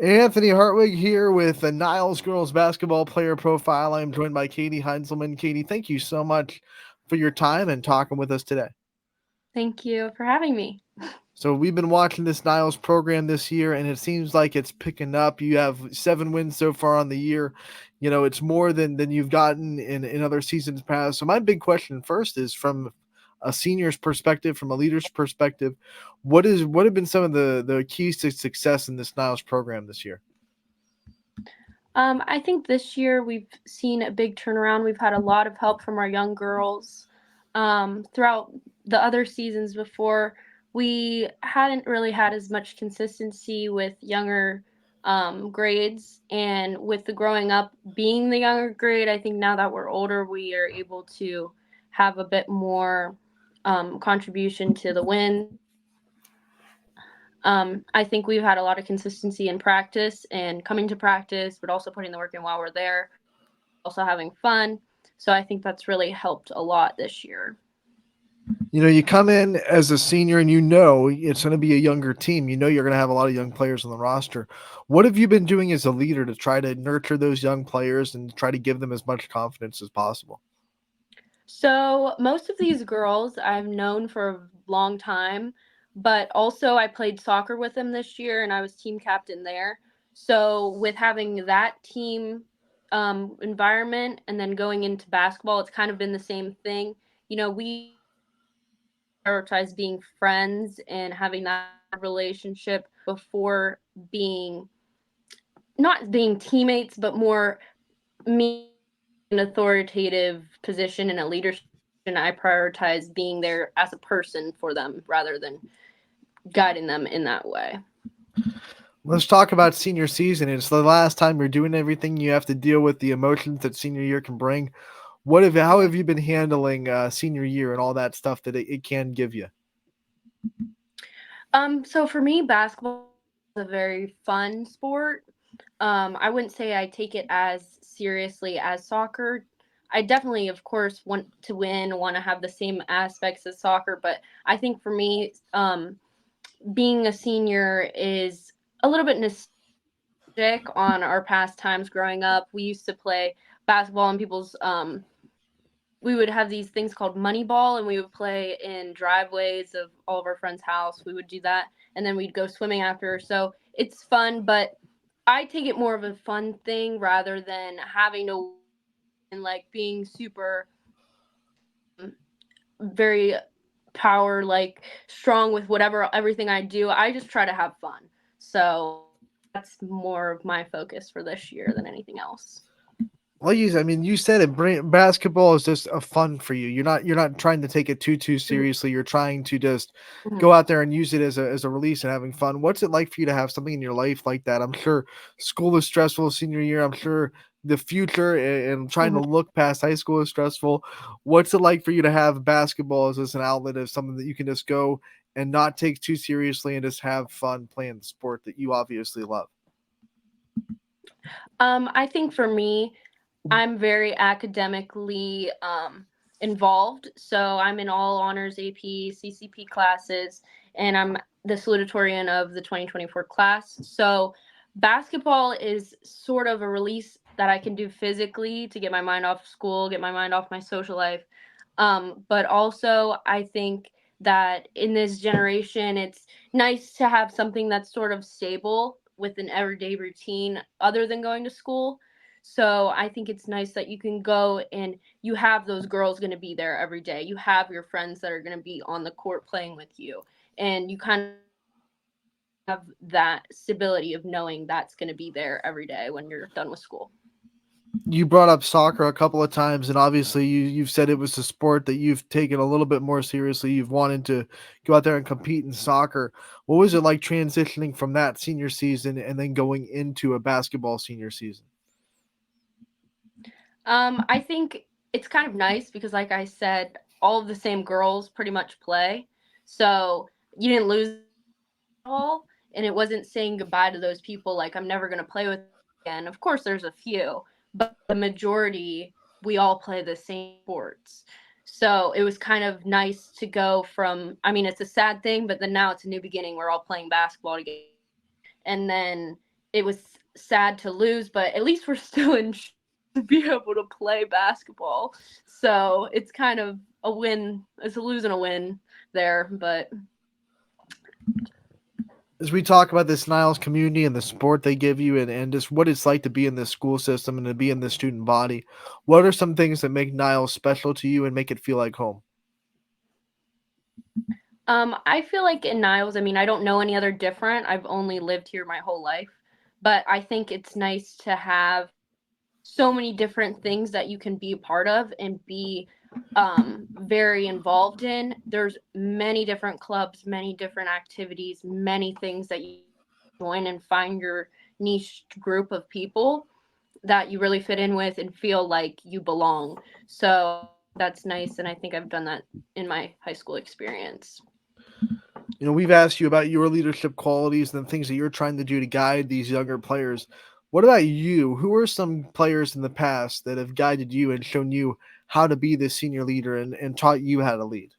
Anthony Hartwig here with the Niles girls basketball player profile. I'm joined by Katie Heinselman. Katie, thank you so much for your time and talking with us today. Thank you for having me. So we've been watching this Niles program this year, and it seems like it's picking up. You have 7 wins so far on the year. You know, it's more than you've gotten in other seasons past. So my big question first is from a senior's perspective, from a leader's perspective, what have been some of the keys to success in this Niles program this year? I think this year we've seen a big turnaround. We've had a lot of help from our young girls. Throughout the other seasons before, we hadn't really had as much consistency with younger grades. And with the growing up being the younger grade, I think now that we're older, we are able to have a bit more contribution to the wins. I think we've had a lot of consistency in practice and coming to practice, but also putting the work in while we're there, also having fun. So I think that's really helped a lot this year. You know, you come in as a senior and you know it's going to be a younger team. You know you're going to have a lot of young players on the roster. What have you been doing as a leader to try to nurture those young players and try to give them as much confidence as possible? So most of these girls I've known for a long time, but also I played soccer with them this year and I was team captain there. So with having that team environment and then going into basketball, it's kind of been the same thing. We prioritize being friends and having that relationship before being not being teammates, but more me an authoritative position in a leadership. And I prioritize being there as a person for them rather than guiding them in that way. Let's talk about senior season. It's the last time you're doing everything. You have to deal with the emotions that senior year can bring. How have you been handling senior year and all that stuff that it can give you? So for me, basketball is a very fun sport. I wouldn't say I take it as seriously as soccer. I definitely, of course, want to win, want to have the same aspects as soccer, but I think for me, being a senior is a little bit nostalgic on our past times growing up. We used to play basketball in people's we would have these things called money ball and we would play in driveways of all of our friends' house. We would do that and then we'd go swimming after. So it's fun, but I take it more of a fun thing rather than having to and like being super very power like strong with whatever everything I do. I just try to have fun. So that's more of my focus for this year than anything else. Well, I mean, you said it. Basketball is just a fun for you. You're not trying to take it too Mhm. seriously. You're trying to just Mhm. go out there and use it as a release and having fun. What's it like for you to have something in your life like that? I'm sure school is stressful senior year. I'm sure the future and trying to Mhm. look past high school is stressful. What's it like for you to have basketball as an outlet of something that you can just go and not take too seriously and just have fun playing the sport that you obviously love? I think for me, I'm very academically involved. So I'm in all honors AP, CCP classes, and I'm the salutatorian of the 2024 class. So basketball is sort of a release that I can do physically to get my mind off school, get my mind off my social life. But also, I think that in this generation, it's nice to have something that's sort of stable with an everyday routine other than going to school. So I think it's nice that you can go and you have those girls going to be there every day. You have your friends that are going to be on the court playing with you. And you kind of have that stability of knowing that's going to be there every day when you're done with school. You brought up soccer a couple of times, and obviously you've said it was a sport that you've taken a little bit more seriously. You've wanted to go out there and compete in soccer. What was it like transitioning from that senior season and then going into a basketball senior season? I think it's kind of nice because, like I said, all of the same girls pretty much play. So you didn't lose all, and it wasn't saying goodbye to those people like I'm never going to play with again. Of course, there's a few, but the majority, we all play the same sports. So it was kind of nice to go from, it's a sad thing, but then now it's a new beginning. We're all playing basketball together. And then it was sad to lose, but at least we're still in to be able to play basketball. So it's kind of a win. It's a lose and a win there, but As we talk about this Niles community and the support they give you, and just what it's like to be in this school system and to be in the student body, what are some things that make Niles special to you and make it feel like home? I feel like in Niles, I mean, I don't know any other different. I've only lived here my whole life, but I think it's nice to have so many different things that you can be a part of and be very involved in. There's many different clubs, many different activities, many things that you join and find your niche group of people that you really fit in with and feel like you belong. So that's nice, and I think I've done that in my high school experience. We've asked you about your leadership qualities and the things that you're trying to do to guide these younger players. What about you? Who are some players in the past that have guided you and shown you how to be the senior leader and taught you how to lead?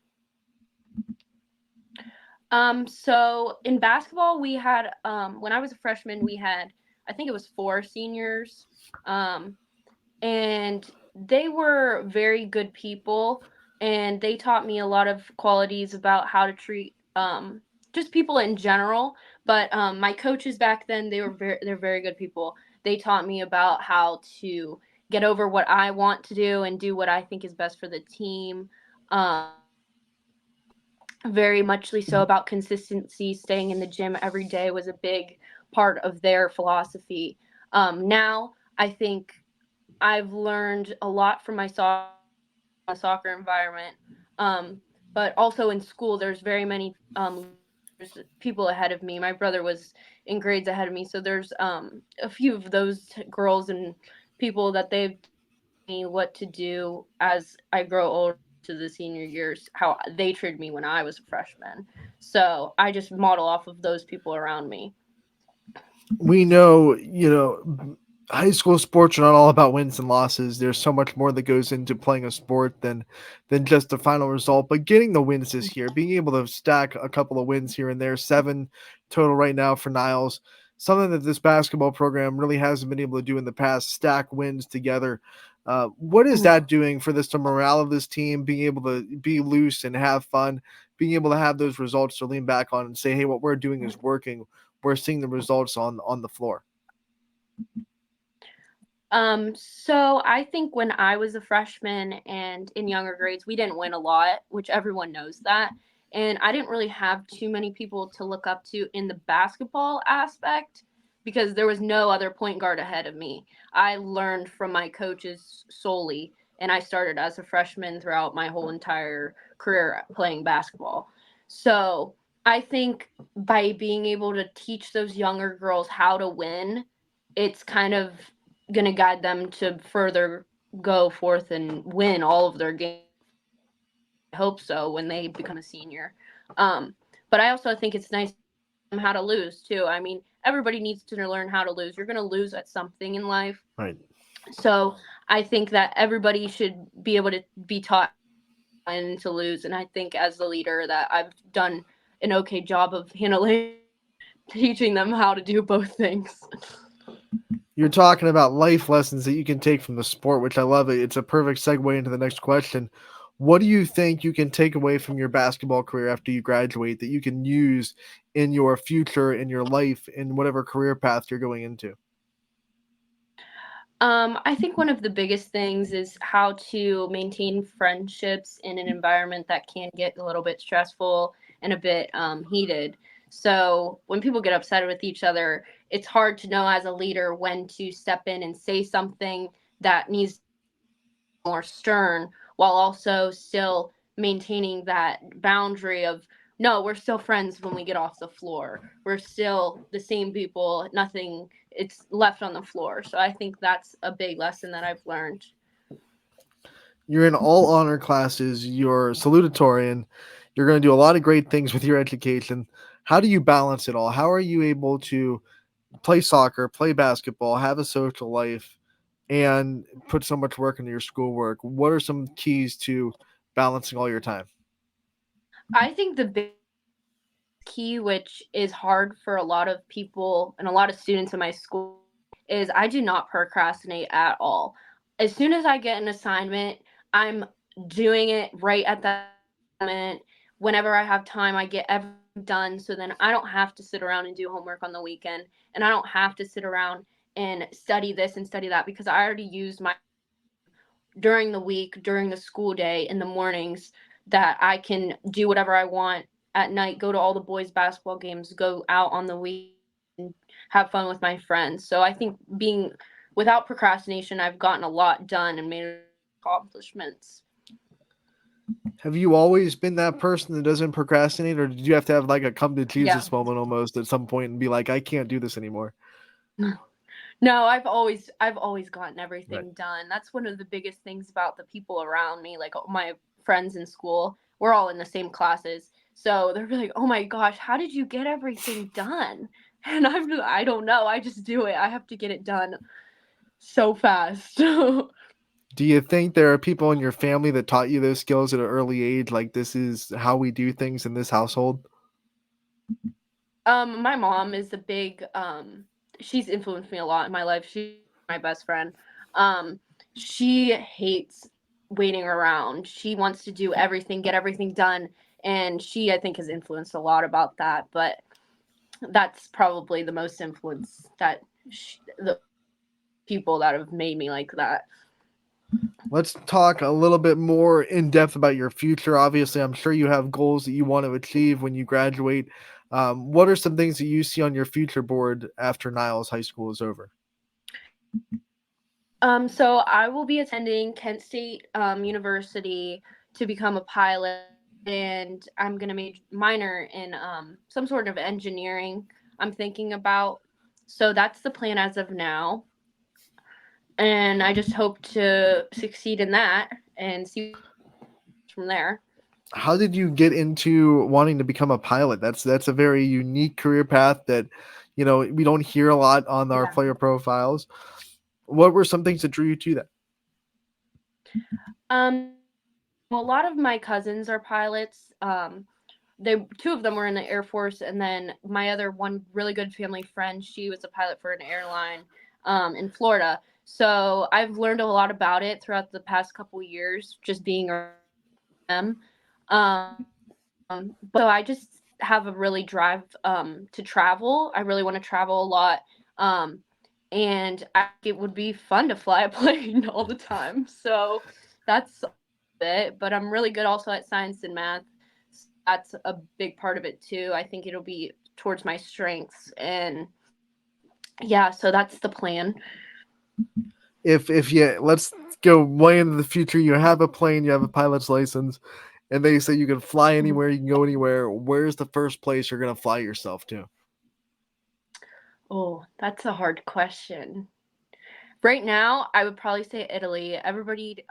So in basketball, we had when I was a freshman, we had I think it was four seniors, um, and they were very good people, and they taught me a lot of qualities about how to treat just people in general. But my coaches back then, they're very good people. They taught me about how to get over what I want to do and do what I think is best for the team. Very muchly so about consistency. Staying in the gym every day was a big part of their philosophy. Now I think I've learned a lot from my soccer environment, um, but also in school there's very many there's people ahead of me. My brother was in grades ahead of me, so there's a few of those girls and people that they've me what to do as I grow older to the senior years, how they treated me when I was a freshman. So I just model off of those people around me. We know, high school sports are not all about wins and losses. There's so much more that goes into playing a sport than just the final result. But getting the wins this year, being able to stack a couple of wins here and there, 7 total right now for Niles, something that this basketball program really hasn't been able to do in the past, stack wins together. What is Mhm. that doing for the morale of this team, being able to be loose and have fun, being able to have those results to lean back on and say, hey, what we're doing is working, we're seeing the results on the floor. So I think when I was a freshman and in younger grades, we didn't win a lot, which everyone knows that. And I didn't really have too many people to look up to in the basketball aspect because there was no other point guard ahead of me. I learned from my coaches solely, and I started as a freshman throughout my whole entire career playing basketball. So I think by being able to teach those younger girls how to win, it's kind of going to guide them to further go forth and win all of their games. I hope so when they become a senior. But I also think it's nice them how to lose too. I mean, everybody needs to learn how to lose. You're going to lose at something in life. Right. So I think that everybody should be able to be taught when to lose. And I think as the leader that I've done an okay job of handling teaching them how to do both things. You're talking about life lessons that you can take from the sport, which I love. It's a perfect segue into the next question. What do you think you can take away from your basketball career after you graduate that you can use in your future, in your life, in whatever career path you're going into? I think one of the biggest things is how to maintain friendships in an environment that can get a little bit stressful and a bit heated. So when people get upset with each other, it's hard to know as a leader when to step in and say something that needs more stern while also still maintaining that boundary of no, we're still friends when we get off the floor. We're still the same people. Nothing it's left on the floor. So I think that's a big lesson that I've learned. You're in all honor classes, you're salutatorian, you're going to do a lot of great things with your education. How do you balance it all? How are you able to play soccer, play basketball, have a social life, and put so much work into your schoolwork? What are some keys to balancing all your time? I think the big key, which is hard for a lot of people and a lot of students in my school, is I do not procrastinate at all. As soon as I get an assignment, I'm doing it right at that moment. Whenever I have time, I get everything done so then I don't have to sit around and do homework on the weekend, and I don't have to sit around and study this and study that because I already used my during the week, during the school day, in the mornings, that I can do whatever I want at night, go to all the boys' basketball games, go out on the weekend, have fun with my friends. So I think being without procrastination, I've gotten a lot done and made accomplishments. Have you always been that person that doesn't procrastinate, or did you have to have like a come to Yeah. Jesus moment almost at some point and be like, I can't do this anymore? No, I've always gotten Right. everything done. That's one of the biggest things about the people around me, like my friends in school. We're all in the same classes. So they're like, "Oh my gosh, how did you get everything done?" And I don't know. I just do it. I have to get it done so fast. Do you think there are people in your family that taught you those skills at an early age? Like, this is how we do things in this household? My mom is a big she's influenced me a lot in my life. She's my best friend. Um she hates waiting around. She wants to do everything, get everything done, and she I think has influenced a lot about that, but that's probably the most influence that the people that have made me like that. Let's talk a little bit more in depth about your future. Obviously, I'm sure you have goals that you want to achieve when you graduate. What are some things that you see on your future board after Niles High School is over? So I will be attending Kent State University to become a pilot, and I'm gonna minor in some sort of engineering. I'm thinking about. So that's the plan as of now, and I just hope to succeed in that and see from there. How did you get into wanting to become a pilot? That's a very unique career path that, we don't hear a lot on our Yeah. player profiles. What were some things that drew you to that? Well, a lot of my cousins are pilots. They two of them were in the Air Force, and then my other one really good family friend, she was a pilot for an airline in Florida. So I've learned a lot about it throughout the past couple years, just being around them. But so I just have a really drive to travel. I really want to travel a lot, um, and it would be fun to fly a plane all the time. So that's it. But I'm really good also at science and math. That's a big part of it too. I think it'll be towards my strengths, and yeah, so that's the plan. If you let's go way into the future, you have a plane, you have a pilot's license, and they say you can fly Mhm. anywhere, you can go anywhere. Where's the first place you're gonna fly yourself to? Oh, that's a hard question. Right now, I would probably say Italy. Everybody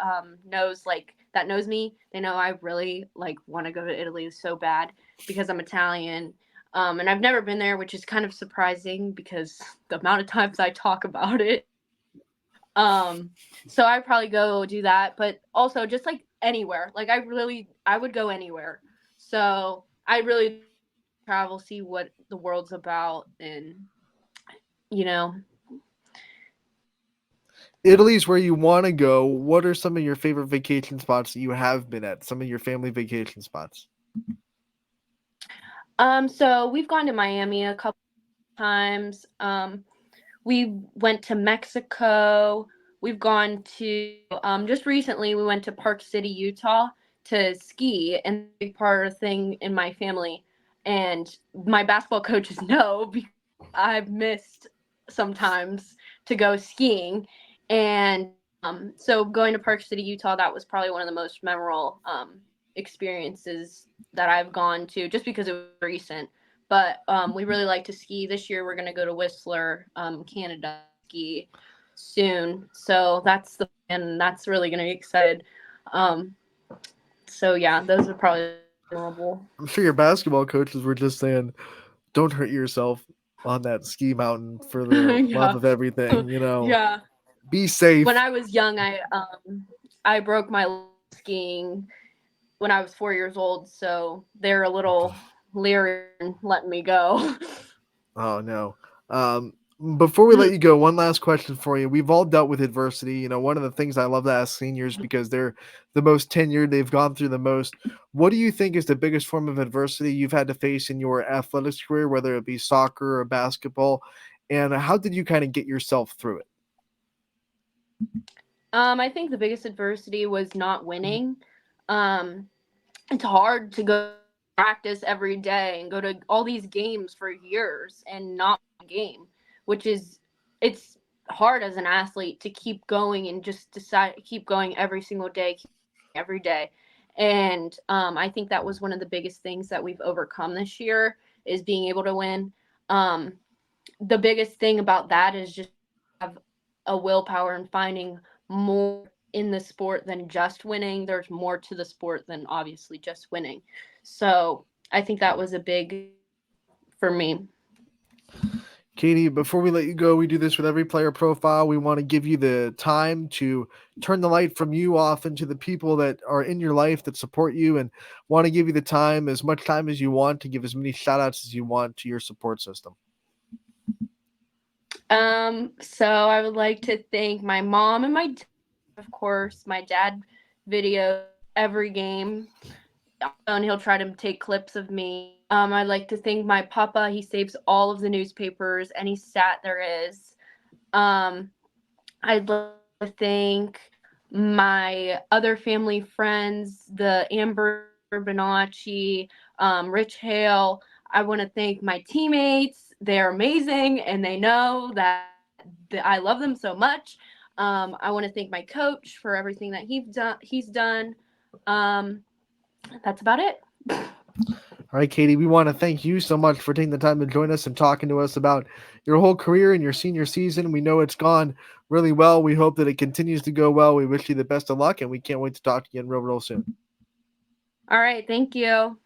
knows like that knows me. They know I really like want to go to Italy so bad because I'm Italian. And I've never been there, which is kind of surprising because the amount of times I talk about it. Um, so I'd probably go do that, but also just like anywhere. Like I would go anywhere. So I really travel, see what the world's about, and you know, Italy's where you want to go. What are some of your favorite vacation spots that you have been at? Some of your family vacation spots? so we've gone to Miami a couple times. We went to Mexico. We've gone to just recently we went to Park City, Utah to ski, and a big part of the thing in my family and my basketball coaches know because I've missed sometimes to go skiing. And so going to Park City, Utah, that was probably one of the most memorable experiences that I've gone to just because it was recent. But we really like to ski. This year we're going to go to Whistler, Canada, ski soon. So that's the plan. And that's really going to be excited. Um, so yeah, those are probably memorable. I'm sure your basketball coaches were just saying, "Don't hurt yourself on that ski mountain for the love Yeah. of everything." Yeah. Be When safe. I was young, I broke my leg skiing when I was 4 years old. So they're a little. leery on letting me go. Oh no. Um, Before we let you go, one last question for you. We've all dealt with adversity. One of the things I love to ask seniors because they're the most tenured, they've gone through the most. What do you think is the biggest form of adversity you've had to face in your athletics career, whether it be soccer or basketball? And how did you kind of get yourself through it? I think the biggest adversity was not winning. Um, it's hard to go practice every day and go to all these games for years and not win a game, which is it's hard as an athlete to keep going and just decide keep going every single day, keep going every day. And I think that was one of the biggest things that we've overcome this year is being able to win. Um, the biggest thing about that is just have a willpower and finding more in the sport than just winning. There's more to the sport than obviously just winning. So I think that was a big for me. Katie, before we let you go, we do this with every player profile. We want to give you the time to turn the light from you off into the people that are in your life that support you and want to give you the time, as much time as you want, to give as many shout outs as you want to your support system. So I would like to thank my mom and my dad, of course. My dad videos every game and he'll try to take clips of me. I'd like to thank my papa. He saves all of the newspapers, any stat there is. Um, I'd like to thank my other family friends, the Amber Bonacci, Rich Hale. I want to thank my teammates. They're amazing, and they know that I love them so much. I want to thank my coach for everything that He's done. Um, that's about it. All right, Katie, we want to thank you so much for taking the time to join us and talking to us about your whole career and your senior season. We know it's gone really well. We hope that it continues to go well. We wish you the best of luck, and we can't wait to talk again real soon. All right, thank you.